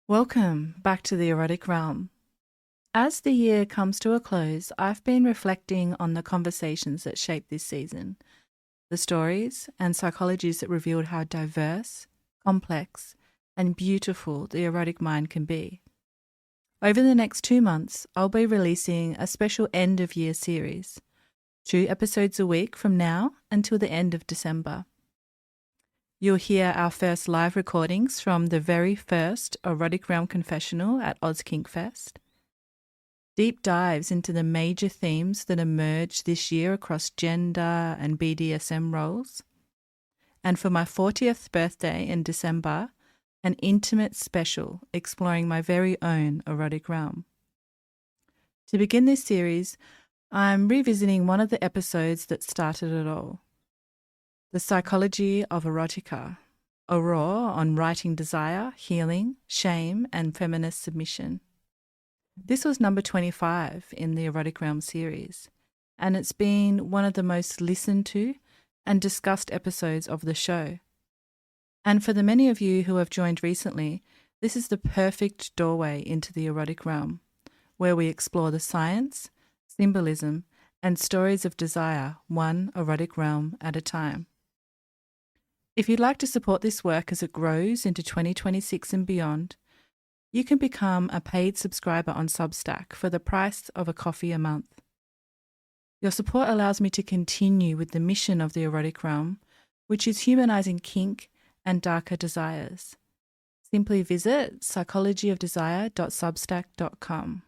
Welcome back to the Erotic Realm. As the year comes to a close, I've been reflecting on the conversations that shaped this season, the stories and psychologies that revealed how diverse, complex, and beautiful the erotic mind can be. Over the next 2 months, I'll be releasing a special End-of-Year series, 2 episodes a week from now until the end of December. You'll hear our first live recordings from the very first Erotic Realm Confessional at OzKinkFest. Deep dives into the major themes that emerged this year across gender and BDSM roles. And for my 40th birthday in December, an intimate special exploring my very own erotic realm. To begin this series, I'm revisiting one of the episodes that started it all. The Psychology of Erotica, Aurore on writing desire, healing, shame, and feminist submission. This was number 25 in the Erotic Realm series, and it's been one of the most listened to and discussed episodes of the show. And for the many of you who have joined recently, this is the perfect doorway into the erotic realm, where we explore the science, symbolism, and stories of desire, one erotic realm at a time. If you'd like to support this work as it grows into 2026 and beyond, you can become a paid subscriber on Substack for the price of a coffee a month. Your support allows me to continue with the mission of the erotic realm, which is humanizing kink and darker desires. Simply visit psychologyofdesire.substack.com.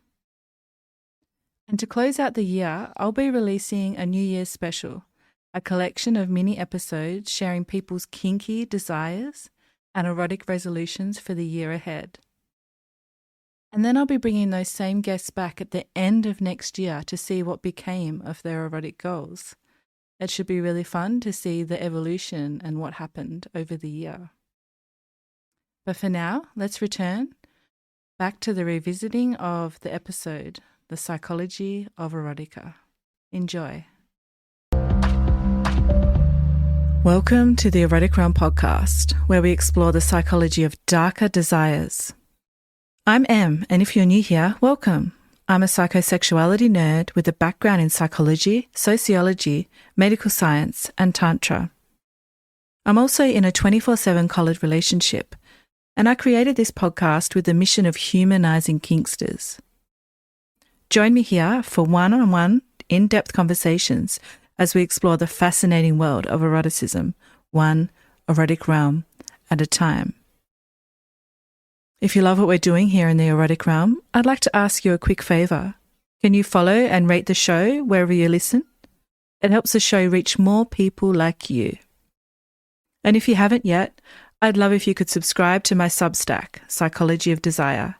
And to close out the year, I'll be releasing a New Year's special, a collection of mini episodes sharing people's kinky desires and erotic resolutions for the year ahead. And then I'll be bringing those same guests back at the end of next year to see what became of their erotic goals. It should be really fun to see the evolution and what happened over the year. But for now, let's return back to the revisiting of the episode, The Psychology of Erotica. Enjoy. Welcome to the Erotic Realm podcast, where we explore the psychology of darker desires. I'm Em, and if you're new here, welcome. I'm a psychosexuality nerd with a background in psychology, sociology, medical science, and Tantra. I'm also in a 24/7 collared relationship, and I created this podcast with the mission of humanizing kinksters. Join me here for one-on-one, in-depth conversations as we explore the fascinating world of eroticism, one erotic realm at a time. If you love what we're doing here in the Erotic Realm, I'd like to ask you a quick favour. Can you follow and rate the show wherever you listen? It helps the show reach more people like you. And if you haven't yet, I'd love if you could subscribe to my Substack, Psychology of Desire.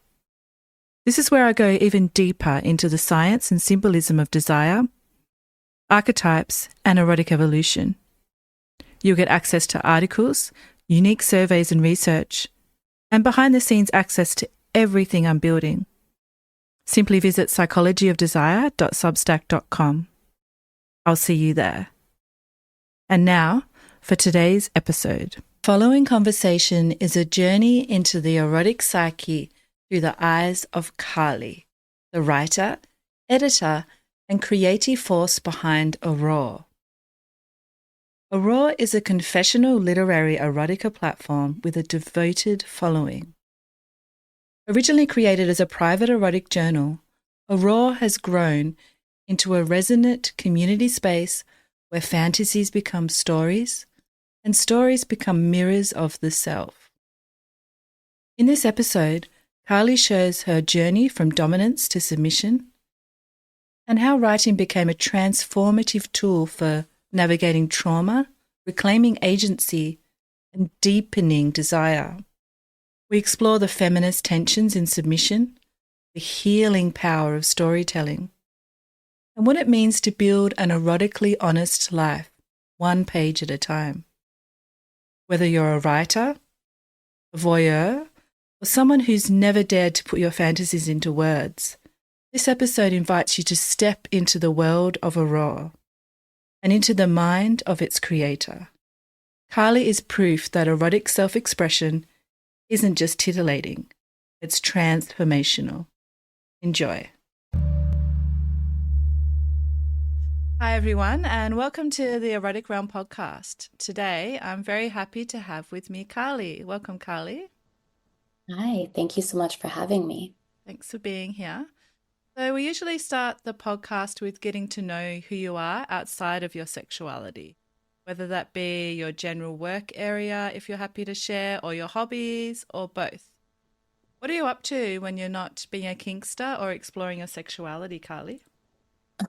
This is where I go even deeper into the science and symbolism of desire, archetypes, and erotic evolution. You'll get access to articles, unique surveys and research, and behind-the-scenes access to everything I'm building. Simply visit psychologyofdesire.substack.com. I'll see you there. And now, for today's episode. Following conversation is a journey into the erotic psyche through the eyes of Kali, the writer, editor, and creative force behind Aurore. Aurore is a confessional literary erotica platform with a devoted following. Originally created as a private erotic journal, Aurore has grown into a resonant community space where fantasies become stories and stories become mirrors of the self. In this episode, Kali shares her journey from dominance to submission and how writing became a transformative tool for navigating trauma, reclaiming agency, and deepening desire. We explore the feminist tensions in submission, the healing power of storytelling, and what it means to build an erotically honest life, one page at a time. Whether you're a writer, a voyeur, or someone who's never dared to put your fantasies into words, this episode invites you to step into the world of Aurore and into the mind of its creator. Kali is proof that erotic self-expression isn't just titillating, It's transformational. Enjoy. Hi, everyone, and welcome to the Erotic Realm podcast. Today, I'm very happy to have with me Carly. Welcome, Carly. Hi, thank you so much for having me. Thanks for being here. So, we usually start the podcast with getting to know who you are outside of your sexuality, whether that be your general work area, if you're happy to share, or your hobbies, or both. What are you up to when you're not being a kinkster or exploring your sexuality, Carly?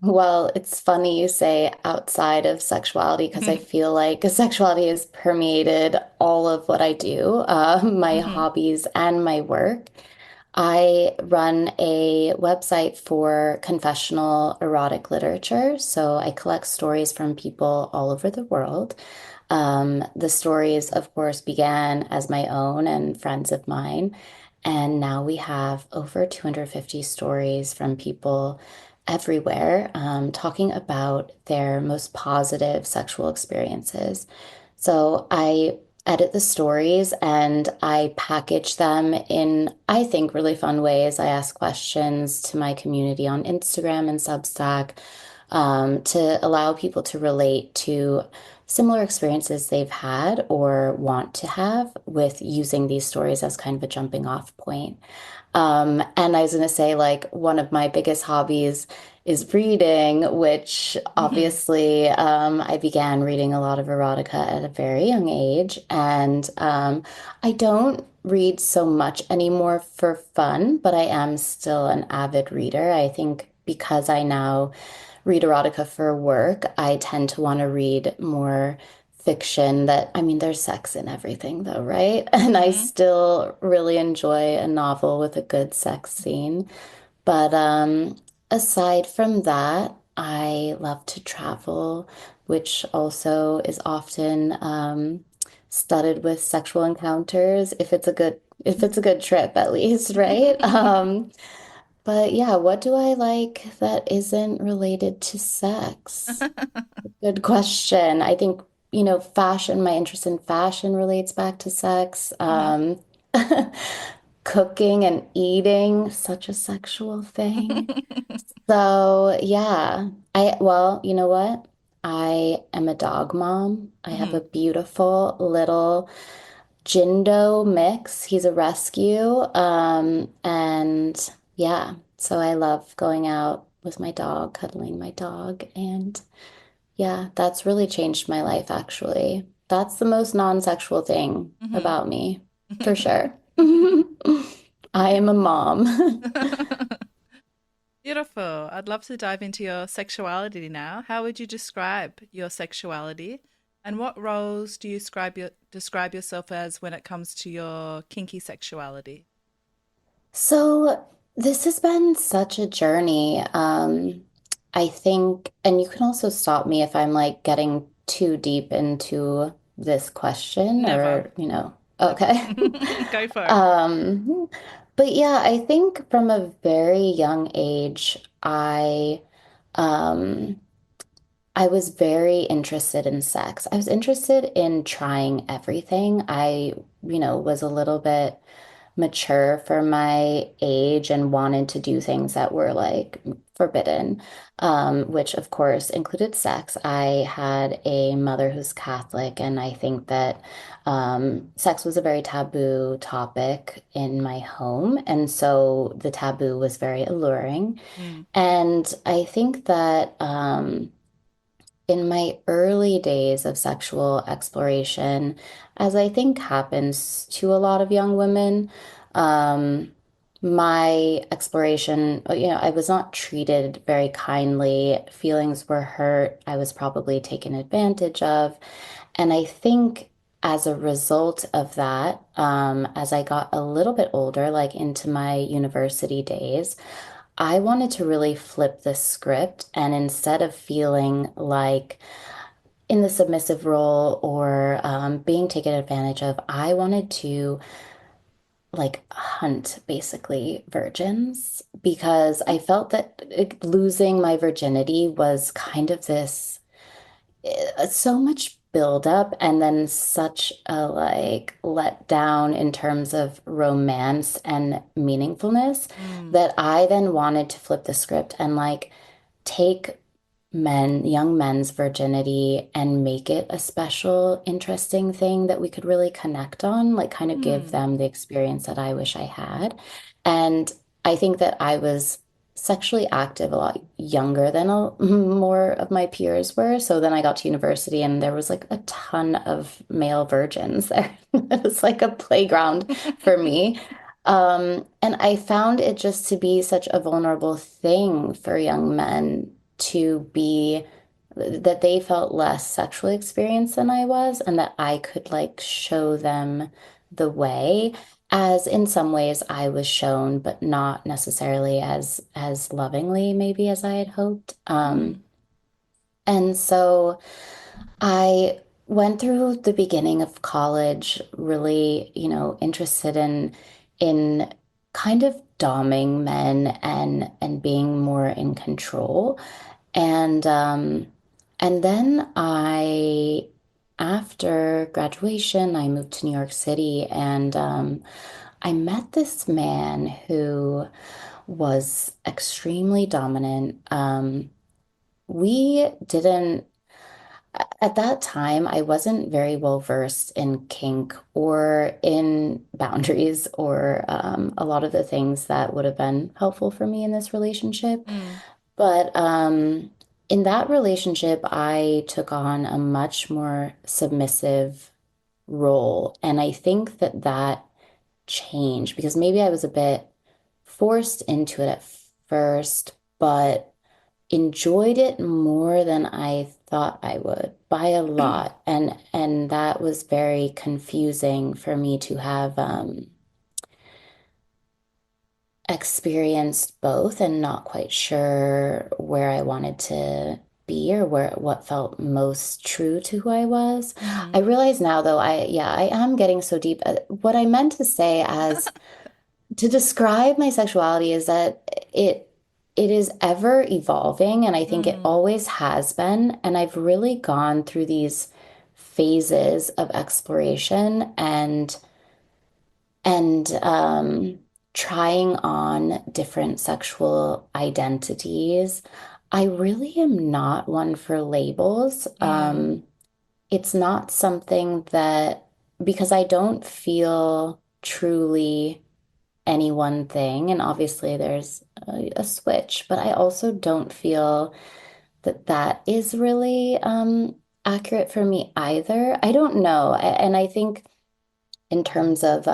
Well, it's funny you say outside of sexuality because I feel like sexuality has permeated all of what I do, my Mm-hmm. hobbies and my work. I run a website for confessional erotic literature. So I collect stories from people all over the world. The stories, of course, began as my own and friends of mine. And now we have over 250 stories from people everywhere talking about their most positive sexual experiences. So I edit the stories and I package them in, I think, really fun ways. I ask questions to my community on Instagram and Substack to allow people to relate to similar experiences they've had or want to have with using these stories as kind of a jumping off point. And I was going to say, like, one of my biggest hobbies is reading, which Mm-hmm. obviously I began reading a lot of erotica at a very young age. And I don't read so much anymore for fun, but I am still an avid reader. I think because I now read erotica for work, I tend to want to read more fiction that, I mean, there's sex in everything though, right? And I Mm-hmm. still really enjoy a novel with a good sex scene. But aside from that, I love to travel, which also is often studded with sexual encounters, if it's a good trip at least, right? But yeah, what do I like that isn't related to sex? Good question. I think, fashion, my interest in fashion relates back to sex. Mm-hmm. Cooking and eating, such a sexual thing. So, yeah. Well, you know what? I am a dog mom. I have Mm-hmm. a beautiful little Jindo mix. He's a rescue. And yeah, so I love going out with my dog, cuddling my dog, and yeah, that's really changed my life, actually. That's the most non-sexual thing about me, for sure. I am a mom. Beautiful. I'd love to dive into your sexuality now. How would you describe your sexuality? And what roles do you describe yourself as when it comes to your kinky sexuality? So, this has been such a journey. I think, and you can also stop me if I'm like getting too deep into this question Never. or, Never. okay. Go for it. Um, but yeah, I think from a very young age, um, I was very interested in sex. I was interested in trying everything. Was a little bit mature for my age and wanted to do things that were like forbidden, which of course included sex. I had a mother who's Catholic, and I think that sex was a very taboo topic in my home. And so the taboo was very alluring. Mm. And I think that in my early days of sexual exploration, as I think happens to a lot of young women, um, my exploration, I was not treated very kindly. Feelings were hurt. I was probably taken advantage of. And I think as a result of that, as I got a little bit older, like into my university days, I wanted to really flip the script, and instead of feeling like in the submissive role or being taken advantage of, I wanted to like hunt basically virgins because I felt that losing my virginity was kind of this so much build up and then such a like let down in terms of romance and meaningfulness Mm. that I then wanted to flip the script and like take young men's virginity and make it a special, interesting thing that we could really connect on, like kind of give Mm. them the experience that I wish I had. And I think that I was sexually active a lot younger than more of my peers were. So then I got to university and there was like a ton of male virgins there. It was like a playground for me. And I found it just to be such a vulnerable thing for young men to be that they felt less sexually experienced than I was, and that I could like show them the way, as in some ways I was shown, but not necessarily as lovingly maybe as I had hoped. Mm. And so I went through the beginning of college really, interested in kind of doming men and being more in control. And then after graduation, I moved to New York City and I met this man who was extremely dominant. We didn't At that time, I wasn't very well versed in kink or in boundaries or a lot of the things that would have been helpful for me in this relationship. Mm. But in that relationship, I took on a much more submissive role. And I think that that changed because maybe I was a bit forced into it at first, but enjoyed it more than I thought I would by a lot. And that was very confusing for me to have experienced both and not quite sure where I wanted to be or what felt most true to who I was. I Mm-hmm. realize now though, I am getting so deep. What I meant to say as to describe my sexuality is that it is ever evolving, and I think it Mm. always has been. And I've really gone through these phases of exploration and trying on different sexual identities. I really am not one for labels. Mm. It's not something that because I don't feel truly any one thing. And obviously, there's a switch, but I also don't feel that that is really accurate for me either. I don't know. And I think in terms of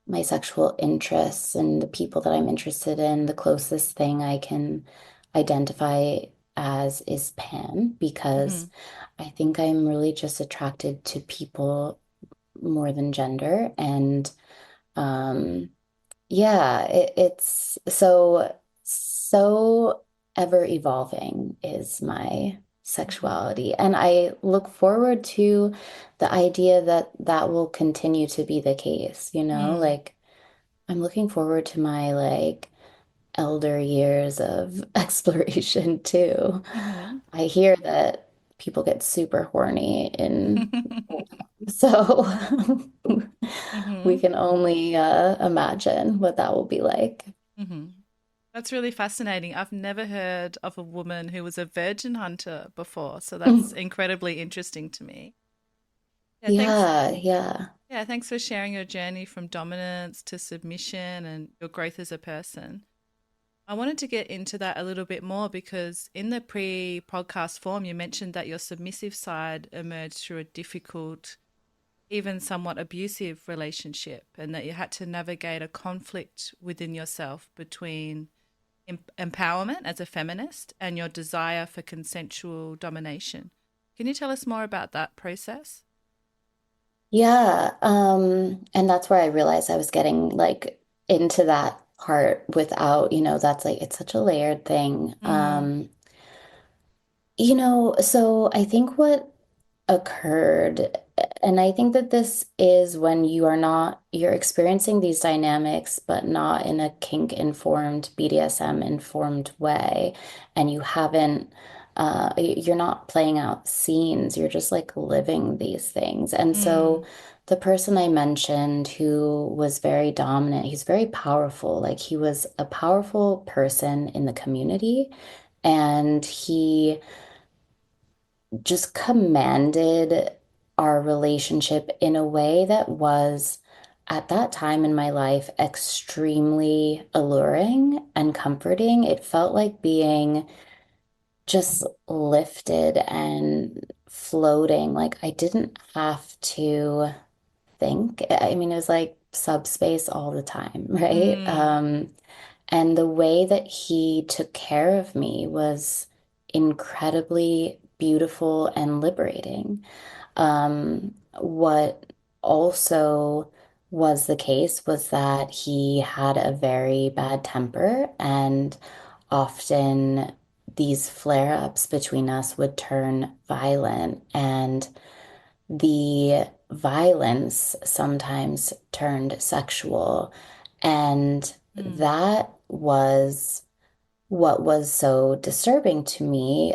my sexual interests and the people that I'm interested in, the closest thing I can identify as is pan Mm-hmm. because I think I'm really just attracted to people more than gender. And um, yeah, it's so ever evolving is my Mm-hmm. sexuality. And I look forward to the idea that that will continue to be the case, Mm. like I'm looking forward to my like elder years of exploration too. Mm-hmm. I hear that people get super horny so we Mm-hmm. can only imagine what that will be like. Mm-hmm. That's really fascinating. I've never heard of a woman who was a virgin hunter before, so that's incredibly interesting to me. Yeah, thanks. Yeah, yeah. Yeah, thanks for sharing your journey from dominance to submission and your growth as a person. I wanted to get into that a little bit more because in the pre-podcast form, you mentioned that your submissive side emerged through a difficult, even somewhat abusive relationship, and that you had to navigate a conflict within yourself between empowerment as a feminist and your desire for consensual domination. Can you tell us more about that process? Yeah, and that's where I realized I was getting like into that part without, that's like it's such a layered thing. Mm. So I think what occurred, and I think that this is when you're experiencing these dynamics, but not in a kink informed, BDSM informed way, and you haven't You're not playing out scenes, you're just like living these things. And so Mm. the person I mentioned who was very dominant, he's very powerful. Like he was a powerful person in the community, and he just commanded our relationship in a way that was, at that time in my life, extremely alluring and comforting. It felt like being just lifted and floating. Like I didn't have to think. I mean, it was like subspace all the time, right? Mm. And the way that he took care of me was incredibly beautiful and liberating. What also was the case was that he had a very bad temper, and often these flare-ups between us would turn violent, and the violence sometimes turned sexual. And Mm. that was what was so disturbing to me,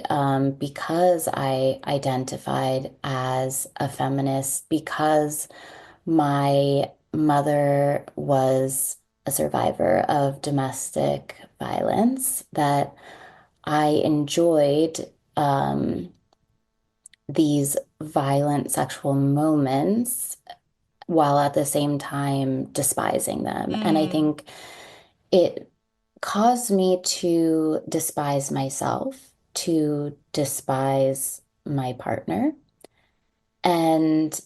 because I identified as a feminist, because my mother was a survivor of domestic violence, that I enjoyed these violent sexual moments while at the same time despising them. And I Mm. think it caused me to despise myself, to despise my partner. And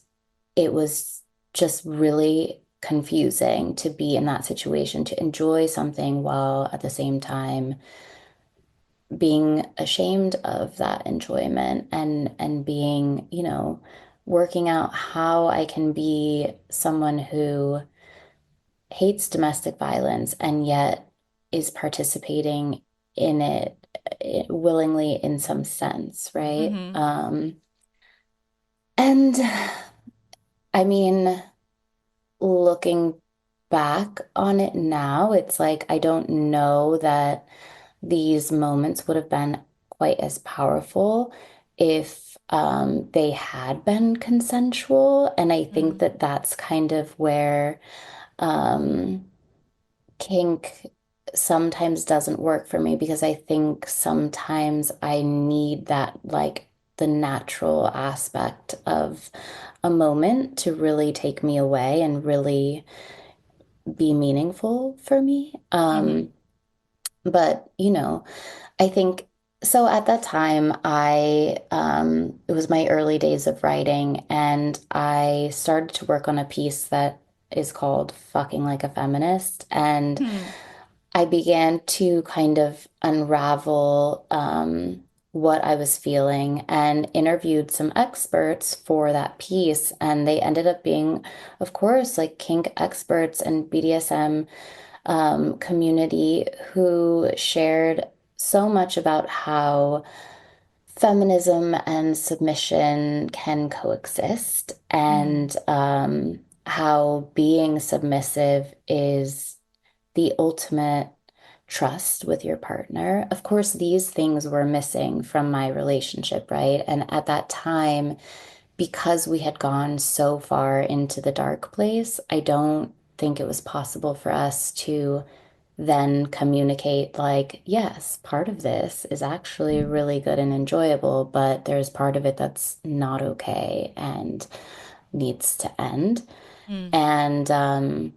it was just really confusing to be in that situation, to enjoy something while at the same time being ashamed of that enjoyment, and being, working out how I can be someone who hates domestic violence and yet is participating in it willingly in some sense, right? Mm-hmm. And I mean, looking back on it now, it's like I don't know that these moments would have been quite as powerful if they had been consensual. And I think Mm. that that's kind of where um, kink sometimes doesn't work for me, because I think sometimes I need that, like, the natural aspect of a moment to really take me away and really be meaningful for me. Mm-hmm. But I think so. At that time, it was my early days of writing, and I started to work on a piece that is called Fucking Like a Feminist. And Hmm. I began to kind of unravel what I was feeling, and interviewed some experts for that piece. And they ended up being, of course, like kink experts and BDSM community, who shared so much about how feminism and submission can coexist, Mm. and how being submissive is the ultimate trust with your partner. Of course, these things were missing from my relationship, right? And at that time, because we had gone so far into the dark place, I don't think it was possible for us to then communicate, like, yes, part of this is actually really good and enjoyable, but there's part of it that's not okay and needs to end. Mm. And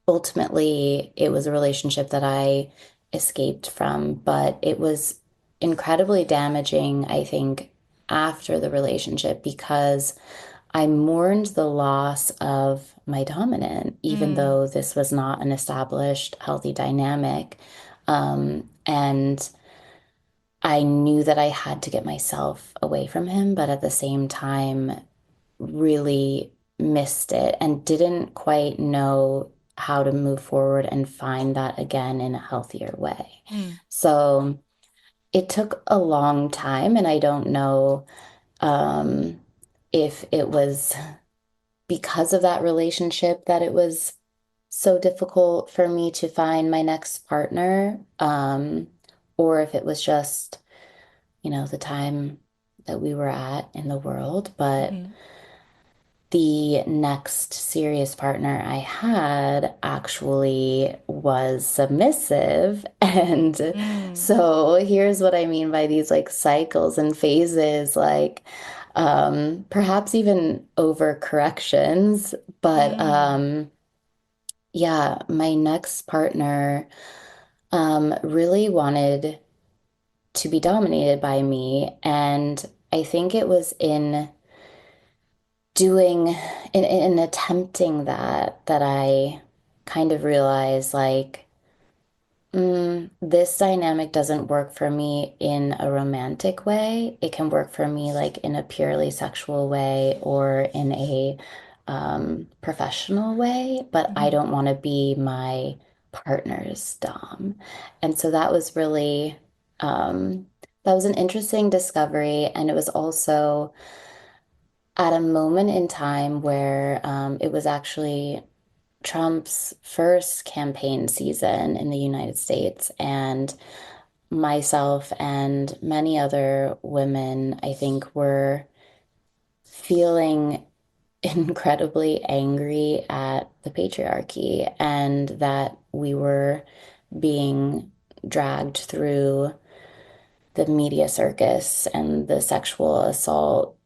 ultimately, it was a relationship that I escaped from, but it was incredibly damaging, I think, after the relationship, because I mourned the loss of my dominant, even Mm. though this was not an established, healthy dynamic. And I knew that I had to get myself away from him, but at the same time, really missed it and didn't quite know how to move forward and find that again in a healthier way. Mm. So it took a long time, and I don't know um, if it was because of that relationship that it was so difficult for me to find my next partner, or if it was just the time that we were at in the world. But Mm-hmm. the next serious partner I had actually was submissive. And Mm. so here's what I mean by these like cycles and phases, like perhaps even overcorrections. But Mm. yeah, my next partner really wanted to be dominated by me. And I think it was in doing in attempting that I kind of realized like this dynamic doesn't work for me in a romantic way. It can work for me like in a purely sexual way or in a professional way, but I Mm-hmm. don't want to be my partner's dom. And so that was really that was an interesting discovery, and it was also at a moment in time where it was actually Trump's first campaign season in the United States. And myself and many other women, I think, were feeling incredibly angry at the patriarchy and that we were being dragged through the media circus and the sexual assault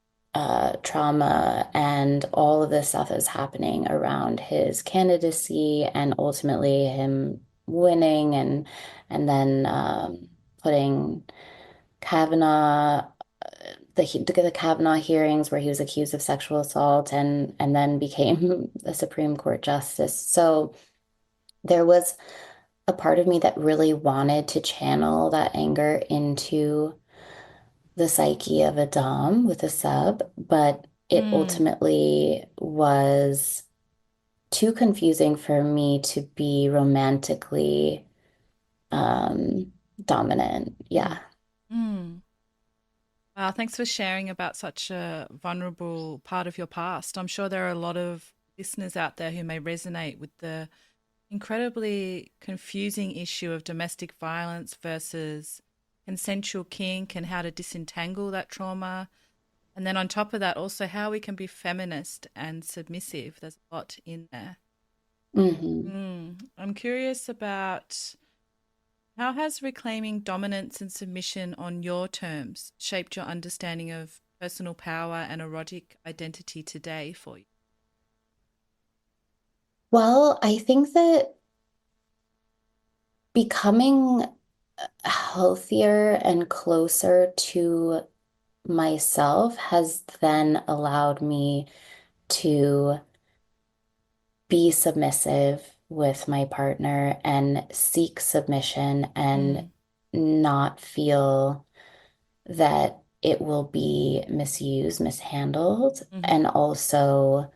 trauma and all of this stuff is happening around his candidacy and ultimately him winning and then putting Kavanaugh the Kavanaugh hearings where he was accused of sexual assault and then became a Supreme Court justice. So there was a part of me that really wanted to channel that anger into the psyche of a dom with a sub, but it Mm. ultimately was too confusing for me to be romantically um, dominant. Mm-hmm. Yeah. Mm. Wow, thanks for sharing about such a vulnerable part of your past. I'm sure there are a lot of listeners out there who may resonate with the incredibly confusing issue of domestic violence versus consensual kink and how to disentangle that trauma. And then on top of that, also how we can be feminist and submissive. There's a lot in there. Hmm. I'm curious about how has reclaiming dominance and submission on your terms shaped your understanding of personal power and erotic identity today for you? Well, I think that becoming healthier and closer to myself has then allowed me to be submissive with my partner and seek submission and Mm, not feel that it will be misused, mishandled, hmm and also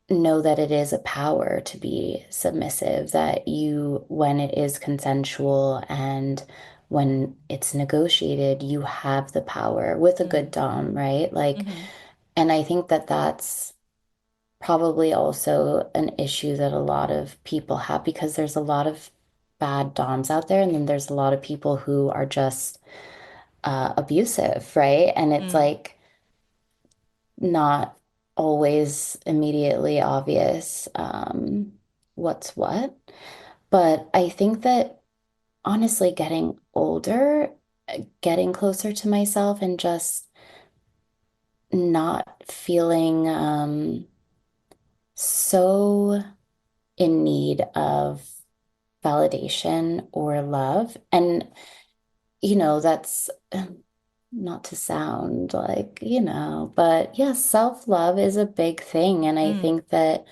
know that it is a power to be submissive, that you, when it is consensual and when it's negotiated, you have the power with a good mm, dom, right? Like, hmm and I think that that's probably also an issue that a lot of people have because there's a lot of bad doms out there, and then there's a lot of people who are just abusive, right? And it's mm, like not always immediately obvious what's what. But I think that honestly, getting older, getting closer to myself, and just not feeling so in need of validation or love. And, that's not to sound like, but yes, self-love is a big thing. And I mm, think that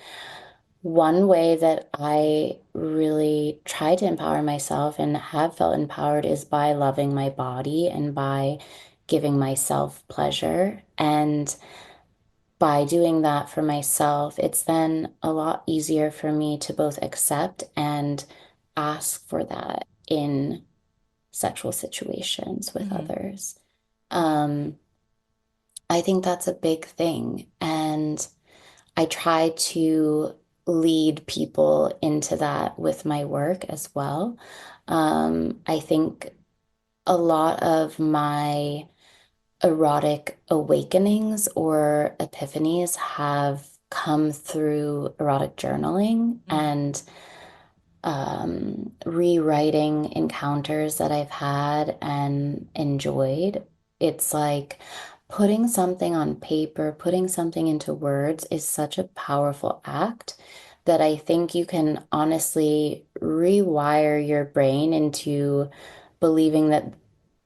one way that I really try to empower myself and have felt empowered is by loving my body and by giving myself pleasure. And by doing that for myself, it's then a lot easier for me to both accept and ask for that in sexual situations with hmm others. Um, I think that's a big thing. And I try to lead people into that with my work as well. I think a lot of my erotic awakenings or epiphanies have come through erotic journaling Mm, and rewriting encounters that I've had and enjoyed. It's like putting something on paper, putting something into words is such a powerful act that I think you can honestly rewire your brain into believing that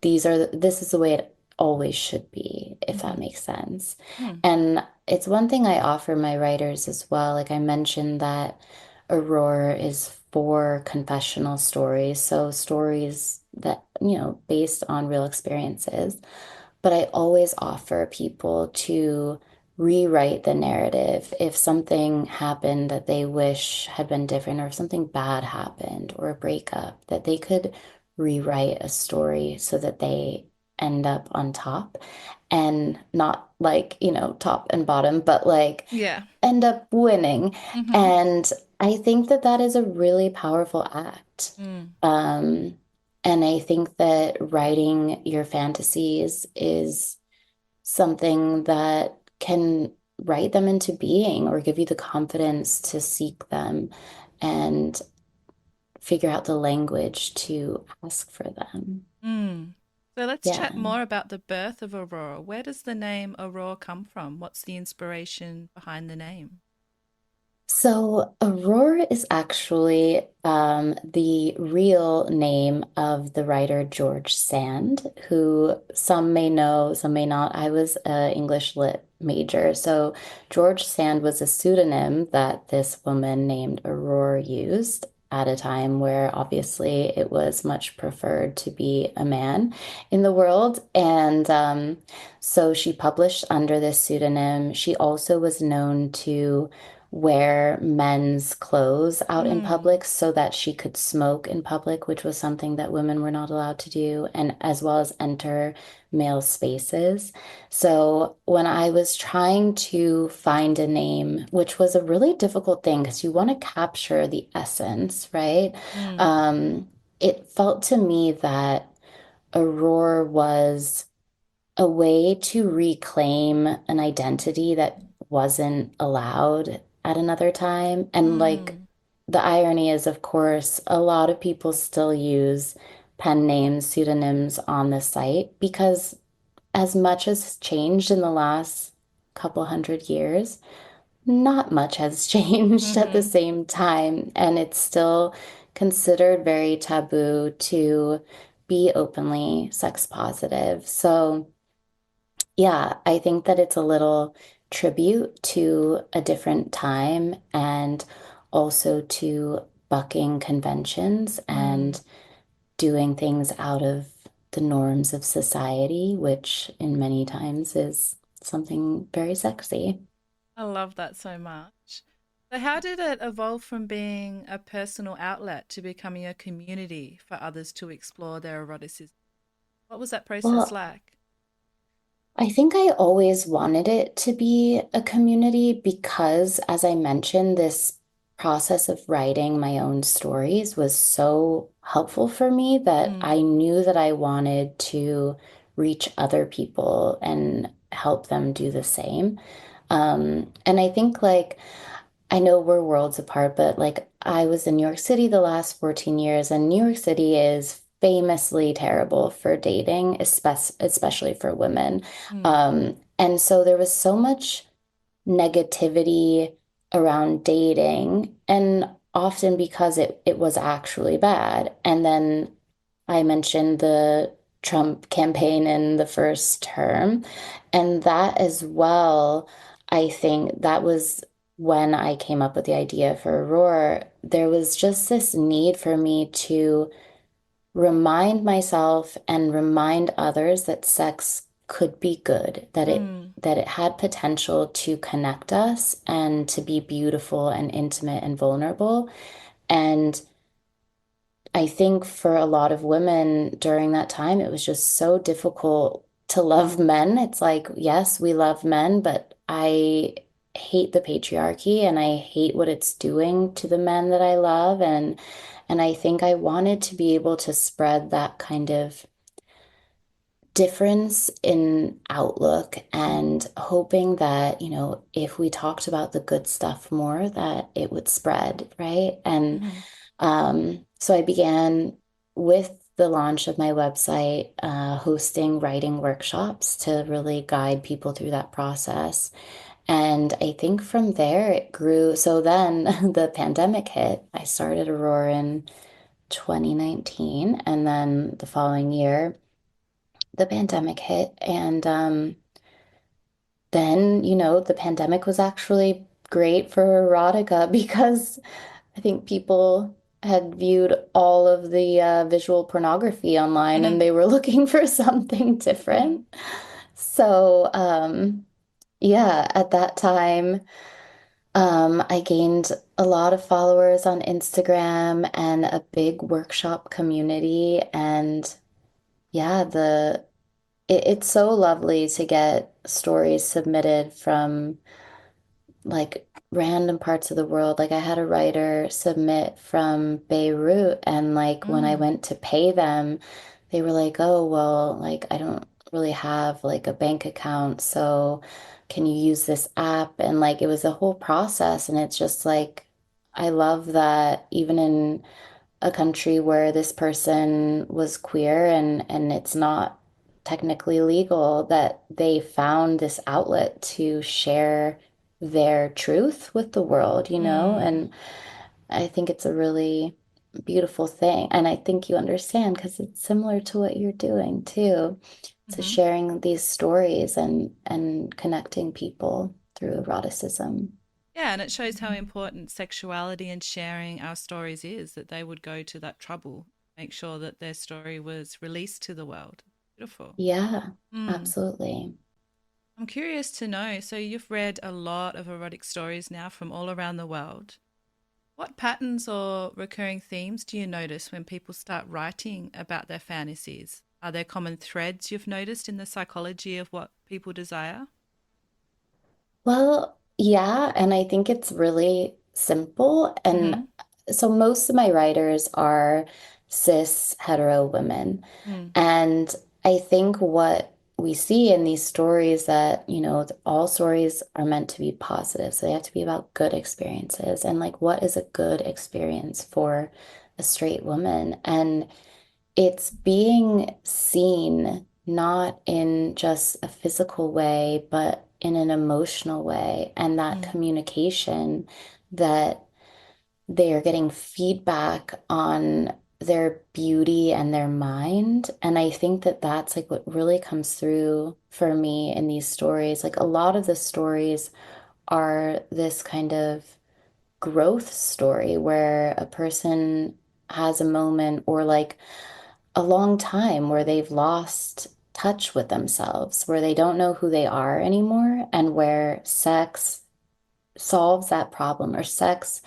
this is the way it always should be, if that mm-hmm, makes sense. mm, And it's one thing I offer my writers as well. Like I mentioned that Aurore is for confessional stories, so stories that, based on real experiences. But I always offer people to rewrite the narrative if something happened that they wish had been different, or if something bad happened, or a breakup, that they could rewrite a story so that they end up on top and not like, top and bottom, but like yeah. end up winning. Mm-hmm. And I think that that is a really powerful act. Mm, Um, and I think that writing your fantasies is something that can write them into being or give you the confidence to seek them and figure out the language to ask for them. mm. So let's chat Yeah. more about the birth of Aurora. Where does the name Aurora come from? What's the inspiration behind the name? So Aurore is actually the real name of the writer George Sand, who some may know, some may not. I was an English lit major. So George Sand was a pseudonym that this woman named Aurore used at a time where obviously it was much preferred to be a man in the world. And so she published under this pseudonym. She also was known to wear men's clothes out in Mm, public so that she could smoke in public, which was something that women were not allowed to do, and as well as enter male spaces. So when I was trying to find a name, which was a really difficult thing because you want to capture the essence, right? mm, Um, it felt to me that Aurore was a way to reclaim an identity that wasn't allowed at another time. And like mm, the irony is, of course, a lot of people still use pen names, pseudonyms on the site because as much has changed in the last couple hundred years, not much has changed at the mm-hmm. same time. And it's still considered very taboo to be openly sex positive. So, yeah, I think that it's a little tribute to a different time and also to bucking conventions Mm. and doing things out of the norms of society, which in many times is something very sexy. I love that so much. So, how did it evolve from being a personal outlet to becoming a community for others to explore their eroticism? What was that process Well, like? I think I always wanted it to be a community because, as I mentioned, this process of writing my own stories was so helpful for me that Mm, I knew that I wanted to reach other people and help them do the same. And I think like I know we're worlds apart, but like I was in New York City the last 14 years, and New York City is famously terrible for dating, especially for women. mm, And so there was so much negativity around dating, and often because it was actually bad. And then I mentioned the Trump campaign in the first term, and that as well, I think that was when I came up with the idea for Aurora. There was just this need for me to remind myself and remind others that sex could be good, mm, that it had potential to connect us and to be beautiful and intimate and vulnerable. And I think for a lot of women during that time, it was just so difficult to love men. It's like, yes, we love men, but I hate the patriarchy and I hate what it's doing to the men that I love. And I think I wanted to be able to spread that kind of difference in outlook and hoping that, if we talked about the good stuff more, that it would spread, right? And Mm-hmm. so I began with the launch of my website, hosting writing workshops to really guide people through that process. And I think from there it grew. So then the pandemic hit. I started Aurore in 2019, and then the following year, the pandemic hit. And then, the pandemic was actually great for erotica because I think people had viewed all of the visual pornography online and Mm-hmm. they were looking for something Mm-hmm. different. So, yeah, at that time, I gained a lot of followers on Instagram and a big workshop community. And yeah, it's so lovely to get stories submitted from like random parts of the world. Like I had a writer submit from Beirut, and like when I Mm. went to pay them, they were like, "Oh, well, like I don't really have like a bank account, so can you use this app?" And like it was a whole process, and it's just like I love that even in a country where this person was queer and it's not technically legal, that they found this outlet to share their truth with the world, Mm. and I think it's a really beautiful thing. And I think you understand because it's similar to what you're doing too, to Mm-hmm. sharing these stories and connecting people through eroticism. Yeah, and it shows how important sexuality and sharing our stories is, that they would go to that trouble, make sure that their story was released to the world. Beautiful. Yeah, Mm. absolutely. I'm curious to know, so you've read a lot of erotic stories now from all around the world. What patterns or recurring themes do you notice when people start writing about their fantasies? Are there common threads you've noticed in the psychology of what people desire? Well, yeah, and I think it's really simple. And Mm-hmm. so most of my writers are cis hetero women. Mm. And I think what we see in these stories that, all stories are meant to be positive. So they have to be about good experiences. And like, what is a good experience for a straight woman? And it's being seen not in just a physical way, but in an emotional way. And that Mm. communication that they are getting feedback on their beauty and their mind. And I think that that's like what really comes through for me in these stories. Like a lot of the stories are this kind of growth story where a person has a moment or like a long time where they've lost touch with themselves, where they don't know who they are anymore, and where sex solves that problem or sex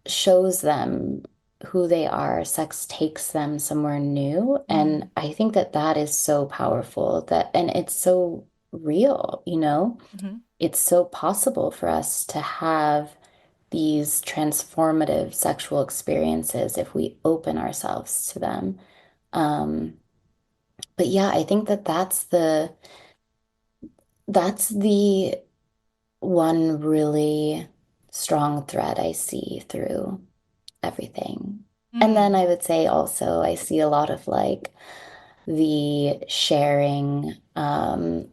shows them who they are. Sex takes them somewhere new. And Mm. I think that that is so powerful that, and it's so real, Mm-hmm. It's so possible for us to have these transformative sexual experiences if we open ourselves to them. Um, but yeah, I think that that's the one really strong thread I see through everything. And then Mm. I would say also I see a lot of like the sharing,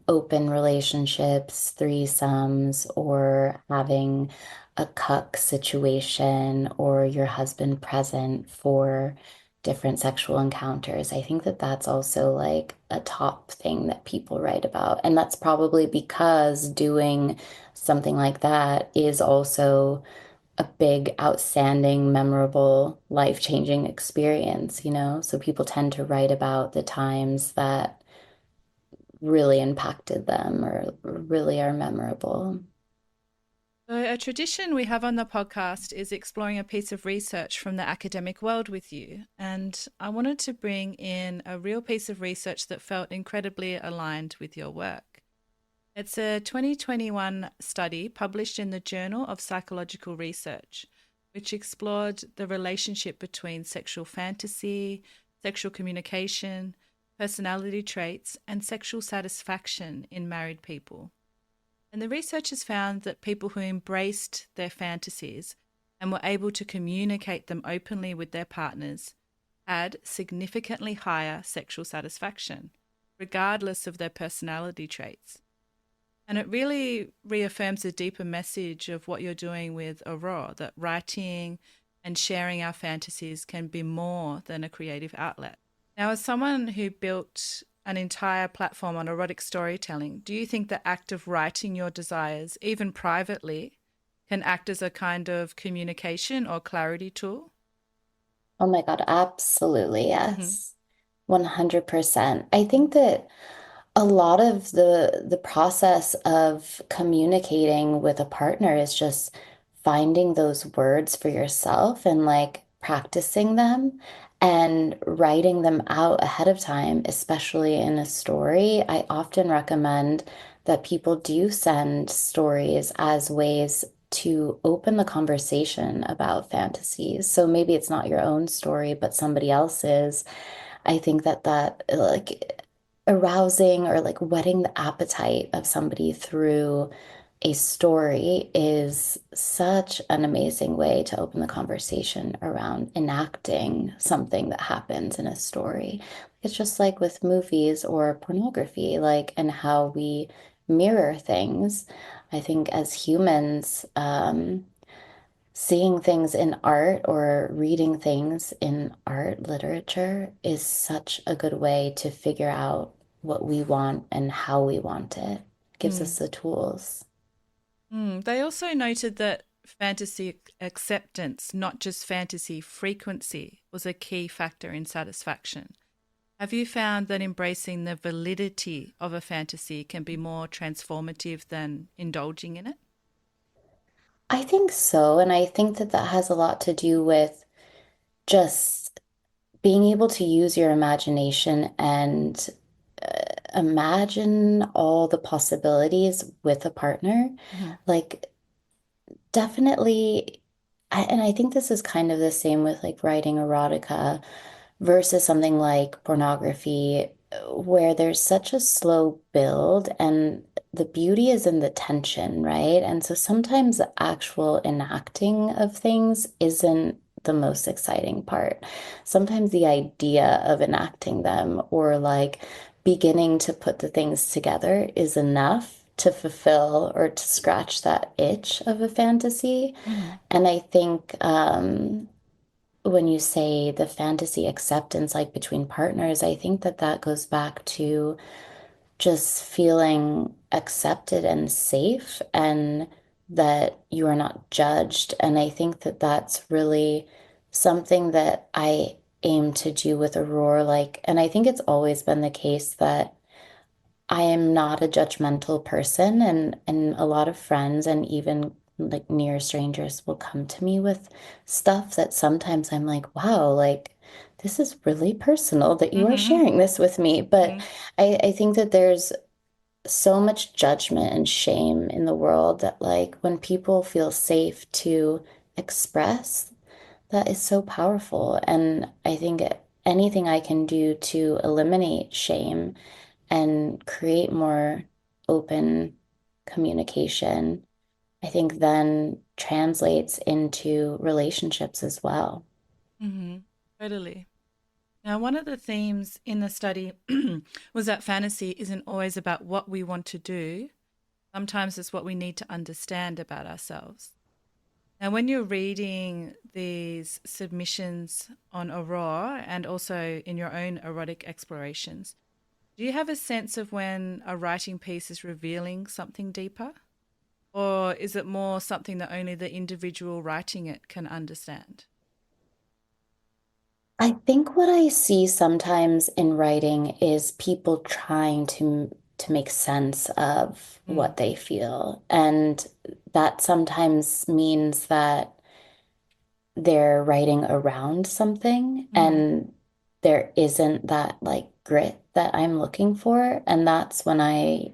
open relationships, threesomes, or having a cuck situation or your husband present for different sexual encounters. I think that that's also like a top thing that people write about. And that's probably because doing something like that is also a big, outstanding, memorable, life-changing experience, So people tend to write about the times that really impacted them or really are memorable. So, a tradition we have on the podcast is exploring a piece of research from the academic world with you. And I wanted to bring in a real piece of research that felt incredibly aligned with your work. It's a 2021 study published in the Journal of Psychological Research, which explored the relationship between sexual fantasy, sexual communication, personality traits, and sexual satisfaction in married people. And the researchers found that people who embraced their fantasies and were able to communicate them openly with their partners had significantly higher sexual satisfaction, regardless of their personality traits. And it really reaffirms a deeper message of what you're doing with Aurore, that writing and sharing our fantasies can be more than a creative outlet. Now, as someone who built an entire platform on erotic storytelling, do you think the act of writing your desires, even privately, can act as a kind of communication or clarity tool? Oh my God, absolutely, Mm-hmm. yes. 100%. I think that a lot of the process of communicating with a partner is just finding those words for yourself and like practicing them and writing them out ahead of time, especially in a story. I often recommend that people do send stories as ways to open the conversation about fantasies. So maybe it's not your own story, but somebody else's. I think that like arousing or like whetting the appetite of somebody through a story is such an amazing way to open the conversation around enacting something that happens in a story. It's just like with movies or pornography, like, and how we mirror things. I think as humans, seeing things in art or reading things in art literature is such a good way to figure out what we want and how we want it. Gives Mm. us the tools. Mm. They also noted that fantasy acceptance, not just fantasy frequency, was a key factor in satisfaction. Have you found that embracing the validity of a fantasy can be more transformative than indulging in it? I think so. And I think that that has a lot to do with just being able to use your imagination and imagine all the possibilities with a partner. Mm-hmm. Like, definitely, and I think this is kind of the same with like writing erotica versus something like pornography, where there's such a slow build and the beauty is in the tension, right? And so sometimes the actual enacting of things isn't the most exciting part. Sometimes the idea of enacting them or like beginning to put the things together is enough to fulfill or to scratch that itch of a fantasy. Mm-hmm. And I think when you say the fantasy acceptance, like between partners, I think that that goes back to just feeling accepted and safe and that you are not judged. And I think that that's really something that I aim to do with Aurore. Like, and I think it's always been the case that I am not a judgmental person, and a lot of friends and even like near strangers will come to me with stuff that sometimes I'm like, wow, like this is really personal that you are Mm-hmm. sharing this with me. But Mm-hmm. I think that there's so much judgment and shame in the world that like when people feel safe to express, that is so powerful. And I think anything I can do to eliminate shame and create more open communication, I think then translates into relationships as well. Mm-hmm. Totally. Now, one of the themes in the study was that fantasy isn't always about what we want to do. Sometimes it's what we need to understand about ourselves. Now, when you're reading these submissions on Aurore and also in your own erotic explorations, do you have a sense of when a writing piece is revealing something deeper? Or is it more something that only the individual writing it can understand? I think what I see sometimes in writing is people trying to make sense of Mm, what they feel. And that sometimes means that they're writing around something mm, and there isn't that like grit that I'm looking for. And that's when I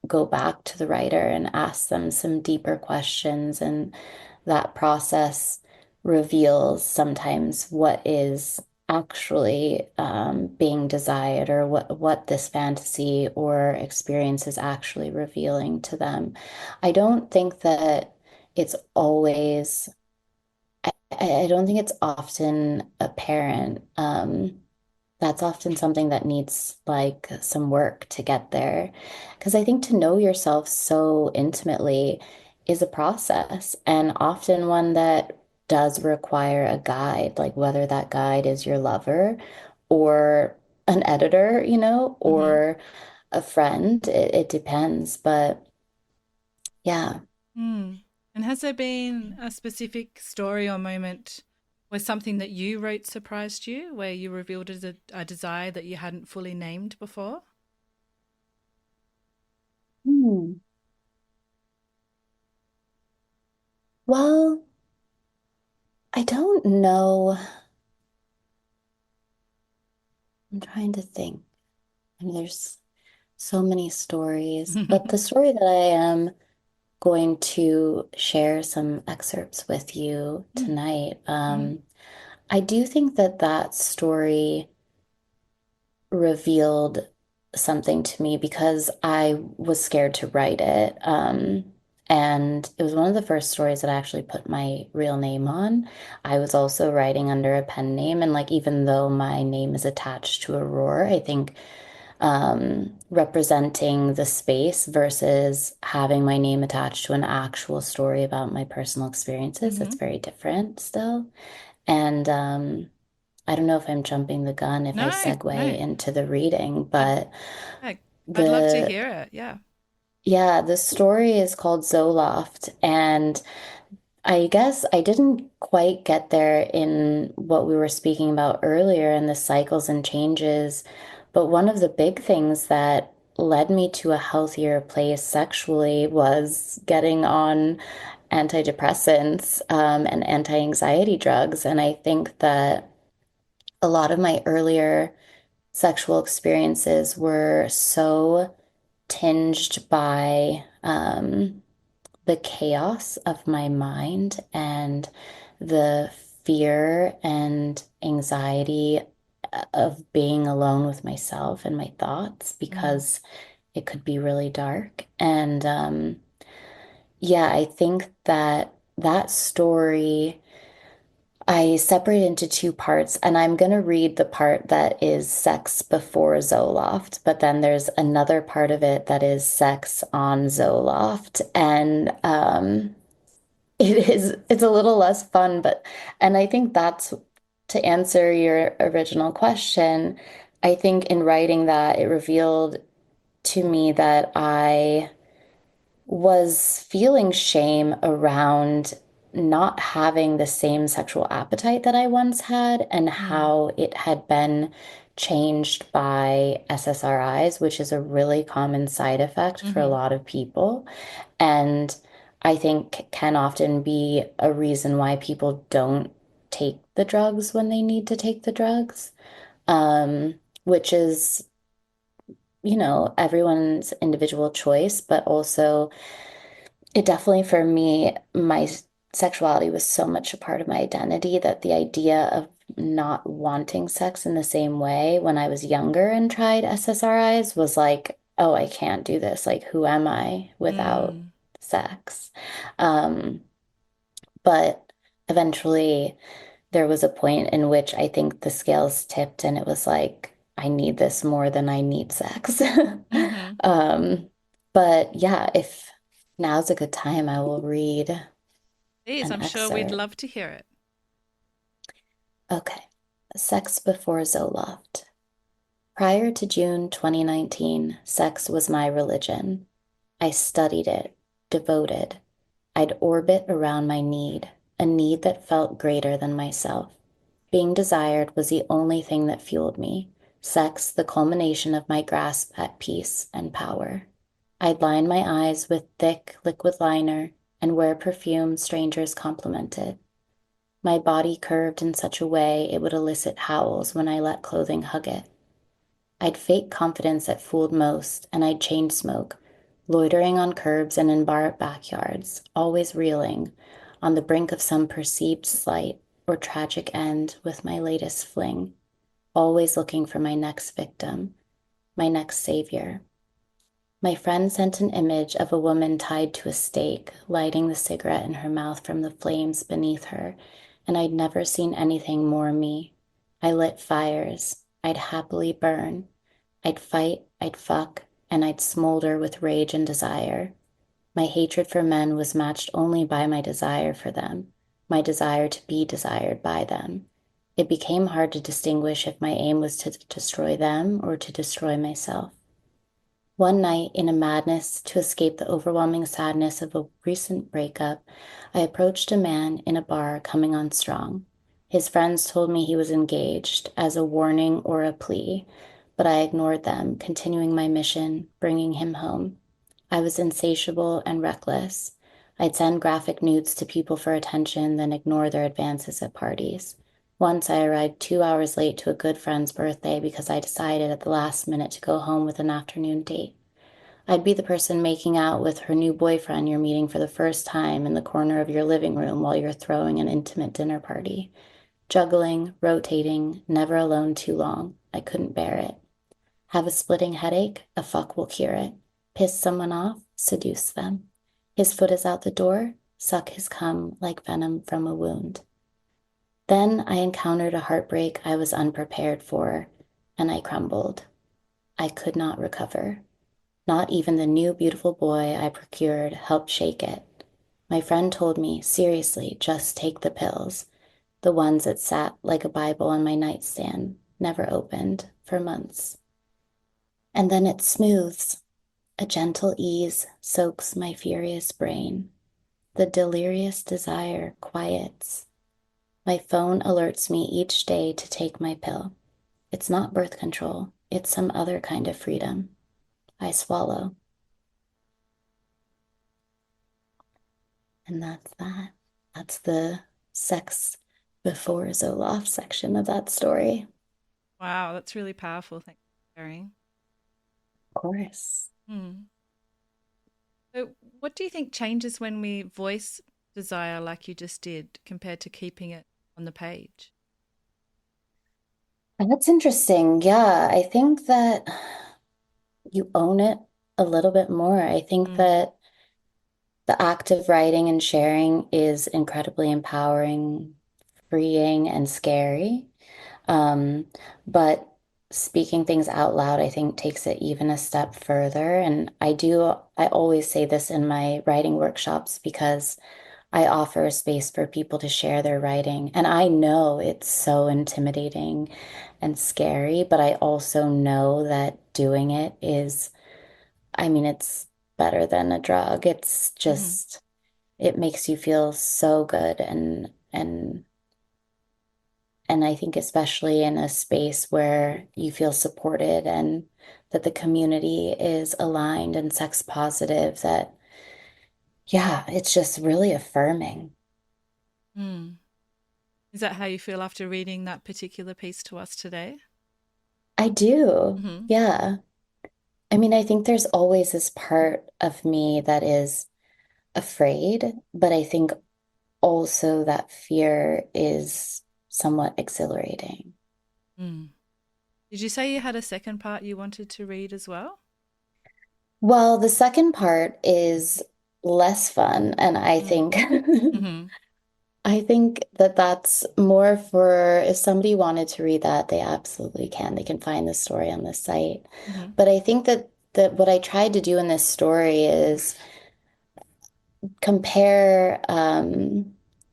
go back to the writer and ask them some deeper questions. And that process reveals sometimes what is actually being desired, or what this fantasy or experience is actually revealing to them. I don't think that it's always, I don't think it's often apparent. That's often something that needs like some work to get there. Because I think to know yourself so intimately is a process, and often one that does require a guide, like whether that guide is your lover or an editor, Mm-hmm. or a friend. It depends. But yeah. Mm. And has there been a specific story or moment where something that you wrote surprised you, where you revealed a desire that you hadn't fully named before? Hmm. Well, I don't know. I'm trying to think. I mean, there's so many stories, but the story that I am going to share some excerpts with you tonight, Mm-hmm. I do think that that story revealed something to me because I was scared to write it. And it was one of the first stories that I actually put my real name on. I was also writing under a pen name, and like even though my name is attached to Aurore, I think representing the space versus having my name attached to an actual story about my personal experiences, Mm-hmm. it's very different still. And I don't know if I'm jumping the gun if I No, segue no. into the reading, I'd but yeah, I'd love to the hear it. Yeah. yeah, the story is called Zoloft, and I guess I didn't quite get there in what we were speaking about earlier in the cycles and changes. But one of the big things that led me to a healthier place sexually was getting on antidepressants, and anti-anxiety drugs. And I think that a lot of my earlier sexual experiences were so tinged by the chaos of my mind and the fear and anxiety of being alone with myself and my thoughts, Mm. because it could be really dark. And yeah, I think that that story I separate into two parts, and I'm going to read the part that is sex before Zoloft, but then there's another part of it that is sex on Zoloft. And it's a little less fun, but and I think that's to answer your original question. I think in writing that, it revealed to me that I was feeling shame around not having the same sexual appetite that I once had, and Mm. how it had been changed by SSRIs, which is a really common side effect for a Mm-hmm. lot of people. And I think can often be a reason why people don't take the drugs when they need to take the drugs, which is, everyone's individual choice, but also it definitely, for me, my sexuality was so much a part of my identity that the idea of not wanting sex in the same way when I was younger and tried SSRIs was like, oh, I can't do this. Like, who am I without Mm. sex? Um, but eventually there was a point in which I think the scales tipped and it was like, I need this more than I need sex. Mm-hmm. Um, but yeah, if now's a good time, I will read Please, an I'm sure we'd excerpt. love to hear it. Okay. Sex before Zoloft. Prior to June 2019, sex was my religion. I studied it, devoted. I'd orbit around my need, a need that felt greater than myself. Being desired was the only thing that fueled me, sex the culmination of my grasp at peace and power. I'd line my eyes with thick liquid liner and wear perfume strangers complimented. My body curved in such a way it would elicit howls when I let clothing hug it. I'd fake confidence that fooled most, and I'd chain smoke, loitering on curbs and in bar backyards, always reeling, on the brink of some perceived slight or tragic end with my latest fling. always looking for my next victim, my next savior. My friend sent an image of a woman tied to a stake, lighting the cigarette in her mouth from the flames beneath her, and I'd never seen anything more me. I lit fires. I'd happily burn. I'd fight, I'd fuck, and I'd smolder with rage and desire. My hatred for men was matched only by my desire for them, my desire to be desired by them. It became hard to distinguish if my aim was to destroy them or to destroy myself. One night, in a madness to escape the overwhelming sadness of a recent breakup, I approached a man in a bar coming on strong. His friends told me he was engaged as a warning or a plea, but I ignored them, continuing my mission, bringing him home. I was insatiable and reckless. I'd send graphic nudes to people for attention, then ignore their advances at parties. Once I arrived 2 hours late to a good friend's birthday because I decided at the last minute to go home with an afternoon date. I'd be the person making out with her new boyfriend you're meeting for the first time in the corner of your living room while you're throwing an intimate dinner party. Juggling, rotating, never alone too long. I couldn't bear it. Have a splitting headache? A fuck will cure it. Piss someone off? Seduce them. His foot is out the door? Suck his cum like venom from a wound. Then I encountered a heartbreak I was unprepared for, and I crumbled. I could not recover. Not even the new beautiful boy I procured helped shake it. My friend told me, seriously, just take the pills, the ones that sat like a Bible on my nightstand, never opened for months. And then it smooths. A gentle ease soaks my furious brain. The delirious desire quiets. My phone alerts me each day to take my pill. It's not birth control, it's some other kind of freedom. I swallow. And that's that. That's the sex before Zoloft section of that story. Wow, that's really powerful. Thanks for sharing. Of course. Hmm. So, what do you think changes when we voice desire like you just did compared to keeping it on the page? That's interesting. Yeah, I think that you own it a little bit more. I think Mm, that the act of writing and sharing is incredibly empowering, freeing, and scary. Um, but speaking things out loud, I think, takes it even a step further. And I always say this in my writing workshops because I offer a space for people to share their writing. And I know it's so intimidating and scary, but I also know that doing it is, I mean, it's better than a drug. It's hmm just, it makes you feel so good and I think especially in a space where you feel supported and that the community is aligned and sex positive, that, yeah, it's just really affirming. Mm. Is that how you feel after reading that particular piece to us today? I do. Hmm Yeah. I mean, I think there's always this part of me that is afraid, but I think also that fear is somewhat exhilarating. Mm. Did you say you had a second part you wanted to read as well? Well, the second part is less fun, and I Mm. think hmm I think that that's more for if somebody wanted to read that, they absolutely can. They can find the story on this site. hmm But I think that what I tried to do in this story is compare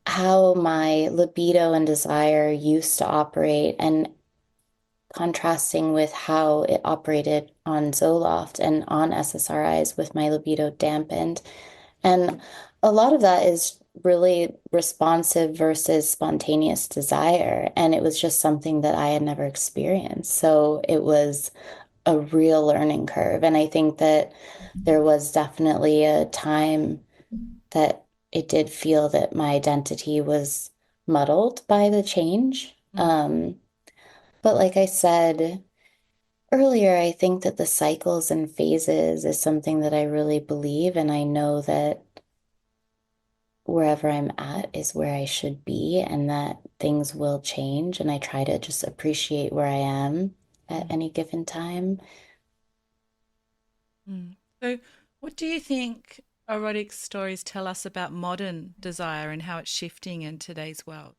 how my libido and desire used to operate and contrasting with how it operated on Zoloft and on SSRIs with my libido dampened. And a lot of that is really responsive versus spontaneous desire. And it was just something that I had never experienced. So it was a real learning curve. And I think that there was definitely a time that it did feel that my identity was muddled by the change. Mm. But like I said earlier, I think that the cycles and phases is something that I really believe. And I know that wherever I'm at is where I should be and that things will change. And I try to just appreciate where I am at Mm. any given time. Mm. So, what do you think erotic stories tell us about modern desire and how it's shifting in today's world?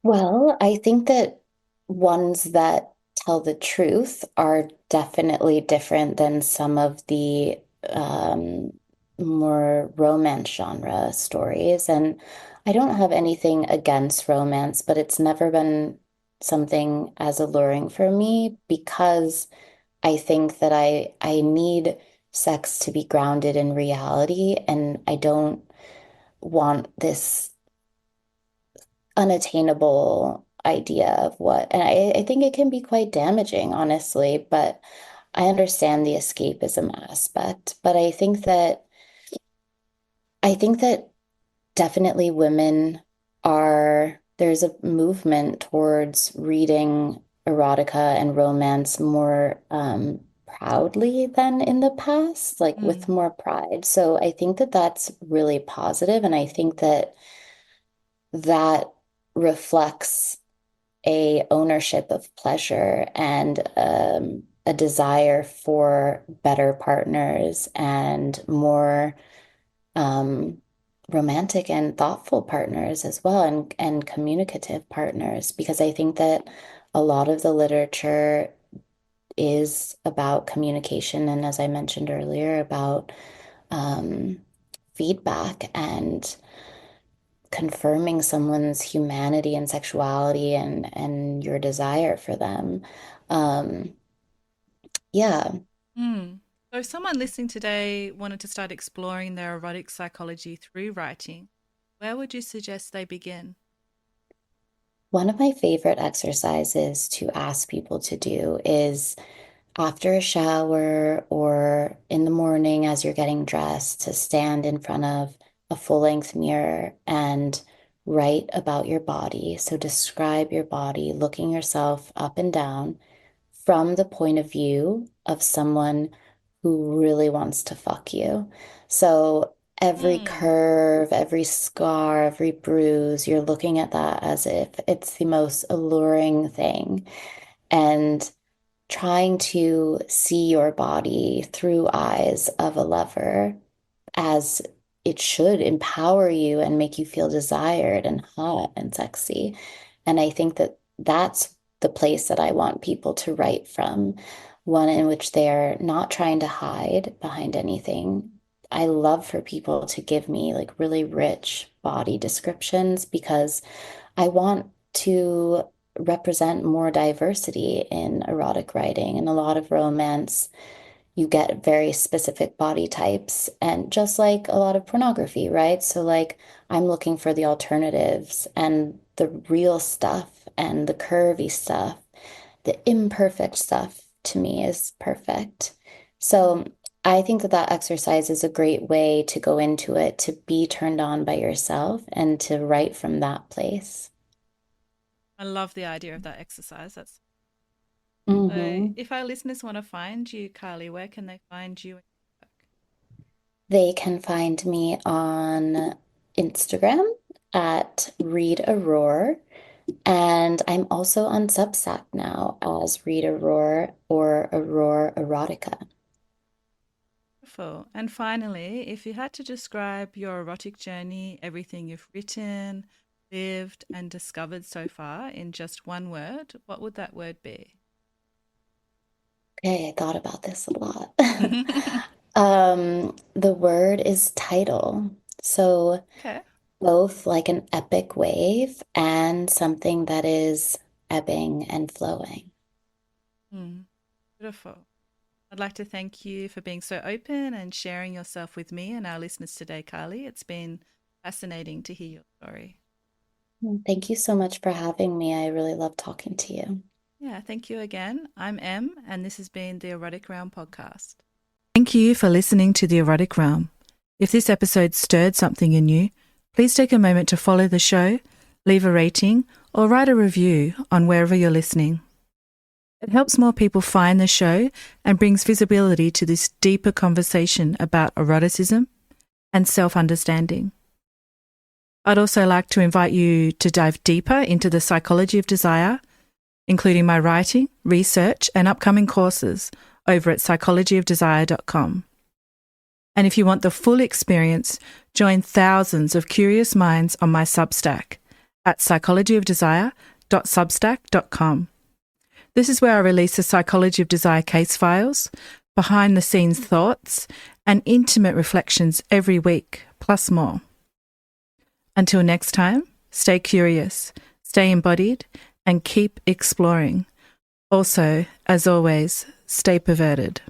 Well, I think that ones that tell the truth are definitely different than some of the more romance genre stories. And I don't have anything against romance, but it's never been something as alluring for me because I think that I need sex to be grounded in reality, and I don't want this unattainable idea of what, and I think it can be quite damaging, honestly, but I understand the escapism aspect. But I think that definitely women there's a movement towards reading erotica and romance more proudly than in the past, like with Mm. more pride. So I think that that's really positive, and I think that that reflects a ownership of pleasure and a desire for better partners and more um, romantic and thoughtful partners as well, and communicative partners, because I think that a lot of the literature is about communication and, as I mentioned earlier, about um, feedback and confirming someone's humanity and sexuality and your desire for them. Um, yeah. Mm. So, if someone listening today wanted to start exploring their erotic psychology through writing, where would you suggest they begin? One of my favorite exercises to ask people to do is after a shower or in the morning as you're getting dressed to stand in front of a full-length mirror and write about your body. So describe your body, looking yourself up and down from the point of view of someone who really wants to fuck you. So every Mm. curve, every scar, every bruise, you're looking at that as if it's the most alluring thing. And trying to see your body through eyes of a lover as it should empower you and make you feel desired and hot and sexy. And I think that that's the place that I want people to write from, one in which they're not trying to hide behind anything. I love for people to give me like really rich body descriptions because I want to represent more diversity in erotic writing. And a lot of romance, you get very specific body types, and just like a lot of pornography, right? So, like, I'm looking for the alternatives and the real stuff and the curvy stuff. The imperfect stuff to me is perfect. So, Mm. I think that that exercise is a great way to go into it, to be turned on by yourself and to write from that place. I love the idea of that exercise. That's so. Hmm. If our listeners want to find you, Carly, where can they find you and your work? They can find me on Instagram at Read Aurore. And I'm also on Substack now as Read Aurore or Aurore Erotica. Wonderful. And finally, if you had to describe your erotic journey, everything you've written, lived, and discovered so far in just one word, what would that word be? Okay, I thought about this a lot. Okay. The word is tidal. So both like an epic wave and something that is ebbing and flowing. Mm, beautiful. I'd like to thank you for being so open and sharing yourself with me and our listeners today, Carly. It's been fascinating to hear your story. Thank you so much for having me. I really love talking to you. Yeah, thank you again. I'm Em, and this has been the Erotic Realm podcast. Thank you for listening to the Erotic Realm. If this episode stirred something in you, please take a moment to follow the show, leave a rating, or write a review on wherever you're listening. It helps more people find the show and brings visibility to this deeper conversation about eroticism and self-understanding. I'd also like to invite you to dive deeper into the psychology of desire, including my writing, research, and upcoming courses over at psychologyofdesire.com. And if you want the full experience, join thousands of curious minds on my Substack at psychologyofdesire.substack.com. This is where I release the Psychology of Desire case files, behind-the-scenes thoughts, and intimate reflections every week, plus more. Until next time, stay curious, stay embodied, and keep exploring. Also, as always, stay perverted.